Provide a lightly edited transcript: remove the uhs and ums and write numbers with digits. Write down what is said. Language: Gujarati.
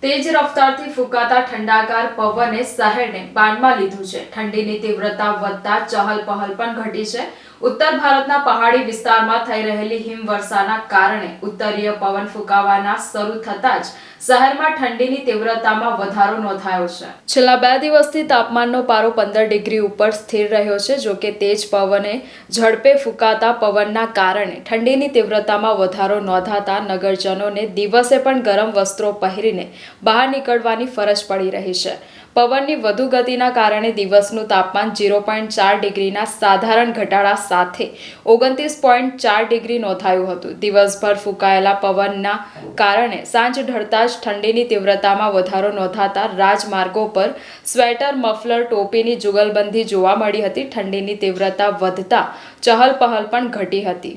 તેજ રફતારથી ફૂંકાતા ઠંડાકાર પવને શહેરને બાનમાં લીધું છે। ઠંડીની તીવ્રતા વધતા ચહલપહલ પણ ઘટી છે। ઉત્તર ભારતના પહાડી વિસ્તારમાં થઈ રહેલી હિમવર્ષાના કારણે ઉત્તરીય પવન ફૂંકાવાના શરૂ થતાં જ શહેરમાં ઠંડીની તીવ્રતામાં વધારો નોંધાયો છે। છેલ્લા 2 દિવસથી તાપમાનનો પારો 15 ડિગ્રી ઉપર સ્થિર રહ્યો છે। જો કે તેજ પવને ઝડપે ફૂંકાતા પવનના કારણે ઠંડીની તીવ્રતામાં વધારો નોંધાતા નગરજનોને દિવસે પણ ગરમ વસ્ત્રો પહેરીને બહાર નીકળવાની ફરજ પડી રહી છે। પવનની વધુ ગતિના કારણે દિવસનું તાપમાન 0.4 ડિગ્રીના સાધારણ ઘટાડા સાથે 29.4 ડિગ્રી નોંધાયું હતું। દિવસભર ફૂંકાયેલા પવનના કારણે સાંજ ઢળતા જ ઠંડીની તીવ્રતામાં વધારો નોંધાતા રાજમાર્ગો પર સ્વેટર, મફલર, ટોપીની જુગલબંધી જોવા મળી હતી। ઠંડીની તીવ્રતા વધતા ચહલપહલ પણ ઘટી હતી।